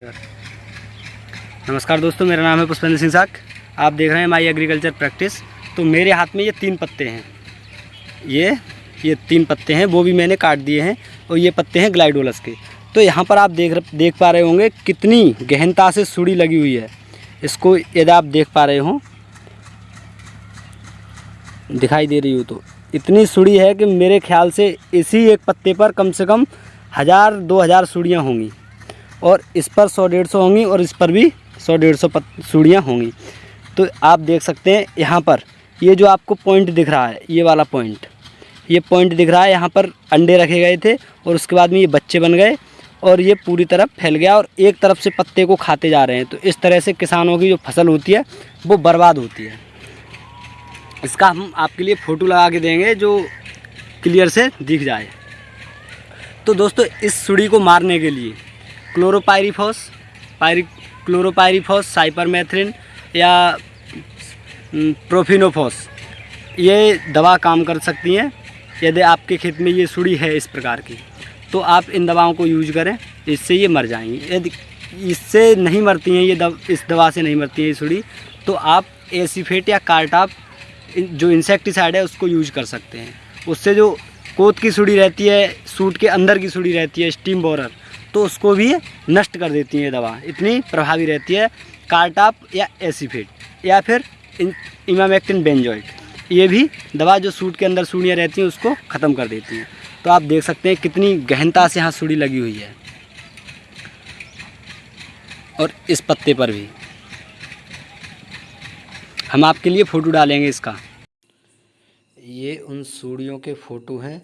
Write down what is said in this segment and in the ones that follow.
नमस्कार दोस्तों, मेरा नाम है पुष्पेंद्र सिंह साक। आप देख रहे हैं माई एग्रीकल्चर प्रैक्टिस। तो मेरे हाथ में ये 3 पत्ते हैं। ये 3 पत्ते हैं, वो भी मैंने काट दिए हैं। और ये पत्ते हैं ग्लाइडोलस के। तो यहाँ पर आप देख पा रहे होंगे कितनी गहनता से सुड़ी लगी हुई है। इसको यदि आप देख पा रहे हो, दिखाई दे रही हो तो इतनी सुड़ी है कि मेरे ख्याल से इसी एक पत्ते पर कम से कम 1000-2000 सुड़ियाँ होंगी। और इस पर 100-150 होंगी और इस पर भी 100-150 सुड़ियाँ होंगी। तो आप देख सकते हैं यहाँ पर ये जो आपको पॉइंट दिख रहा है, ये वाला पॉइंट, ये पॉइंट दिख रहा है। यहाँ पर अंडे रखे गए थे और उसके बाद में ये बच्चे बन गए और ये पूरी तरफ फैल गया और एक तरफ से पत्ते को खाते जा रहे हैं। तो इस तरह से किसानों की जो फसल होती है वो बर्बाद होती है। इसका हम आपके लिए फ़ोटो लगा के देंगे जो क्लियर से दिख जाए। तो दोस्तों, इस सुड़ी को मारने के लिए क्लोरोपाइरीफॉस, साइपरमेथ्रिन या प्रोफिनोफॉस ये दवा काम कर सकती हैं। यदि आपके खेत में ये सुड़ी है इस प्रकार की, तो आप इन दवाओं को यूज करें, इससे ये मर जाएंगी। यदि इससे नहीं मरती हैं इस दवा से नहीं मरती हैं ये सुड़ी, तो आप एसीफेट या कार्टाप जो इंसेक्टिसाइड है उसको यूज कर सकते हैं। उससे जो कोत की सुड़ी रहती है, सूट के अंदर की सुड़ी रहती है, स्टीम बोरर, तो उसको भी नष्ट कर देती है दवा। इतनी प्रभावी रहती है कार्टाप या एसीफेट या फिर इमामेक्टिन बेंजोएट। ये भी दवा जो सूट के अंदर सुड़ियाँ रहती हैं उसको ख़त्म कर देती हैं। तो आप देख सकते हैं कितनी गहनता से यहाँ सुड़ी लगी हुई है। और इस पत्ते पर भी हम आपके लिए फ़ोटो डालेंगे इसका। ये उन सुड़ियों के फ़ोटो हैं।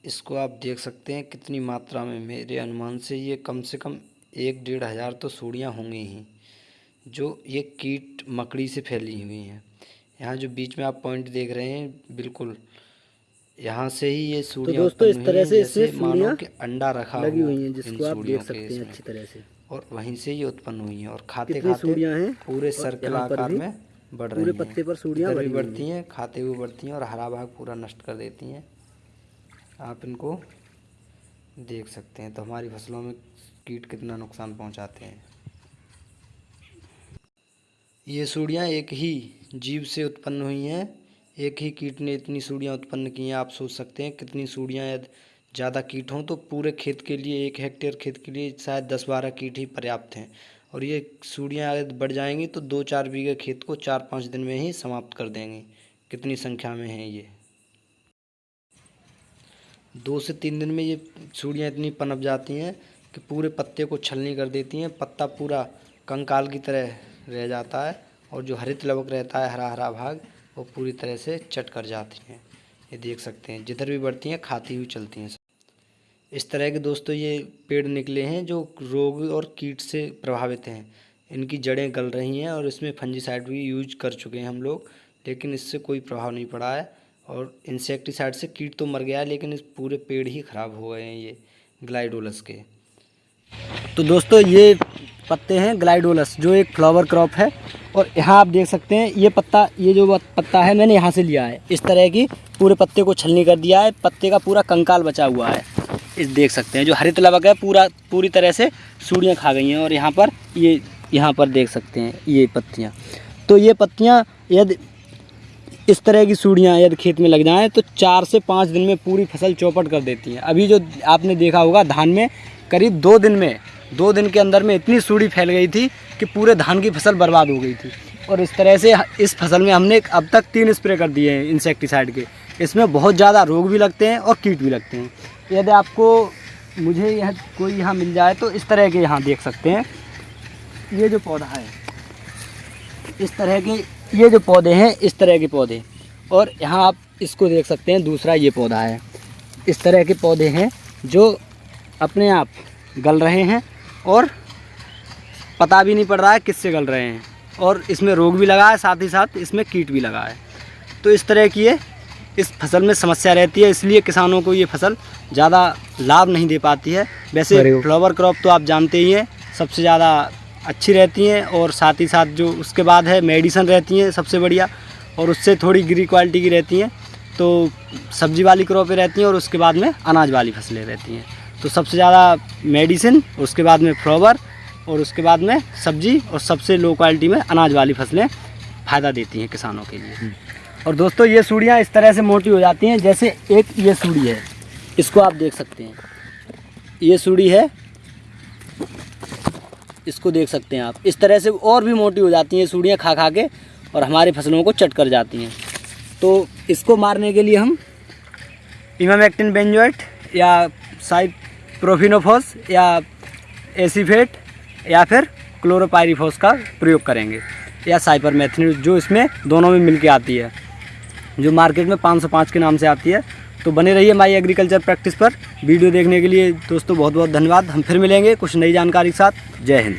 इसको आप देख सकते हैं कितनी मात्रा में, मेरे अनुमान से ये कम से कम 1-1.5 हज़ार तो सुड़ियाँ होंगी ही, जो ये कीट मकड़ी से फैली हुई हैं। यहाँ जो बीच में आप पॉइंट देख रहे हैं, बिल्कुल यहाँ से ही ये सुड़ियाँ तो दोस्तों इस तरह से इसमें मानो कि अंडा रखा लगी हुई हैं, जिसको आप देख सकते हैं अच्छी तरह से। और वहीं से ये उत्पन्न हुई हैं और खाते सुड़ियाँ हैं पूरे सर्कल आकार में बढ़ रही हैं। पूरे पत्ते पर सुड़ियाँ बढ़ती हैं, खाते हुए बढ़ती हैं और हरा भाग पूरा नष्ट कर देती हैं। आप इनको देख सकते हैं। तो हमारी फसलों में कीट कितना नुकसान पहुंचाते हैं। ये सुड़ियाँ एक ही जीव से उत्पन्न हुई हैं, एक ही कीट ने इतनी सुड़ियाँ उत्पन्न की हैं। आप सोच सकते हैं कितनी सुड़ियाँ, यदि ज़्यादा कीट हों तो पूरे खेत के लिए, 1 हेक्टेयर खेत के लिए शायद 10-12 कीट ही पर्याप्त हैं। और ये सुड़ियाँ यदि बढ़ जाएंगी तो 2-4 बीघे खेत को 4-5 दिन में ही समाप्त कर देंगे। कितनी संख्या में हैं ये। 2 से 3 दिन में ये सुड़ियाँ इतनी पनप जाती हैं कि पूरे पत्ते को छलनी कर देती हैं। पत्ता पूरा कंकाल की तरह रह जाता है और जो हरित लवक रहता है, हरा हरा भाग, वो पूरी तरह से चट कर जाती हैं। ये देख सकते हैं, जिधर भी बढ़ती हैं खाती हुई चलती हैं। इस तरह के दोस्तों ये पेड़ निकले हैं जो रोग और कीट से प्रभावित हैं। इनकी जड़ें गल रही हैं और इसमें फंजीसाइड भी यूज कर चुके हैं हम लोग, लेकिन इससे कोई प्रभाव नहीं पड़ा है। और इंसेक्टिसाइड से कीट तो मर गया है, लेकिन इस पूरे पेड़ ही ख़राब हो गए हैं ये ग्लाइडोलस के। तो दोस्तों, ये पत्ते हैं ग्लाइडोलस, जो एक फ्लावर क्रॉप है। और यहाँ आप देख सकते हैं ये जो पत्ता है मैंने यहाँ से लिया है। इस तरह की पूरे पत्ते को छलनी कर दिया है। पत्ते का पूरा कंकाल बचा हुआ है। इस देख सकते हैं जो हरित लवक है पूरी तरह से सुड़ियाँ खा गई हैं। और यहाँ पर देख सकते हैं ये पत्तियाँ। तो ये पत्तियाँ यदि इस तरह की सुड़ियाँ यदि खेत में लग जाएं तो 4 से 5 दिन में पूरी फसल चौपट कर देती हैं। अभी जो आपने देखा होगा धान में करीब 2 दिन के अंदर में इतनी सुड़ी फैल गई थी कि पूरे धान की फसल बर्बाद हो गई थी। और इस तरह से इस फसल में हमने अब तक 3 स्प्रे कर दिए हैं इंसेक्टिसाइड के। इसमें बहुत ज़्यादा रोग भी लगते हैं और कीट भी लगते हैं। यदि आपको मुझे कोई यहाँ मिल जाए तो इस तरह के यहाँ देख सकते हैं ये जो पौधा है, इस तरह के ये जो पौधे हैं, इस तरह के पौधे। और यहाँ आप इसको देख सकते हैं, दूसरा ये पौधा है। इस तरह के पौधे हैं जो अपने आप गल रहे हैं और पता भी नहीं पड़ रहा है किससे गल रहे हैं। और इसमें रोग भी लगा है, साथ ही साथ इसमें कीट भी लगा है। तो इस तरह की इस फसल में समस्या रहती है, इसलिए किसानों को ये फसल ज़्यादा लाभ नहीं दे पाती है। वैसे फ्लावर क्रॉप तो आप जानते ही हैं सबसे ज़्यादा अच्छी रहती हैं। और साथ ही साथ जो उसके बाद है मेडिसन रहती हैं सबसे बढ़िया, और उससे थोड़ी गिरी क्वालिटी की रहती हैं। तो सब्जी वाली क्रॉपें रहती हैं और उसके बाद में अनाज वाली फसलें रहती हैं। तो सबसे ज़्यादा मेडिसिन, उसके बाद में फ्लावर, और उसके बाद में सब्जी और सबसे लो क्वालिटी में अनाज वाली फसलें फ़ायदा देती हैं किसानों के लिए। और दोस्तों ये सूढ़ियाँ इस तरह से मोटी हो जाती हैं, जैसे एक ये सूढ़ी है, इसको आप देख सकते हैं, ये सूढ़ी है, इसको देख सकते हैं आप। इस तरह से और भी मोटी हो जाती हैं सूढ़ियाँ खा खा के और हमारी फसलों को चट कर जाती हैं। तो इसको मारने के लिए हम इमामेक्टिन बेंजोएट या साइप्रोफिनोफॉस या एसीफेट या फिर क्लोरोपाइरीफॉस का प्रयोग करेंगे, या साइपरमेथ्रिन, जो इसमें दोनों में मिलके आती है, जो मार्केट में 505 के नाम से आती है। तो बने रहिए माई एग्रीकल्चर प्रैक्टिस पर। वीडियो देखने के लिए दोस्तों बहुत बहुत धन्यवाद। हम फिर मिलेंगे कुछ नई जानकारी के साथ। जय हिंद।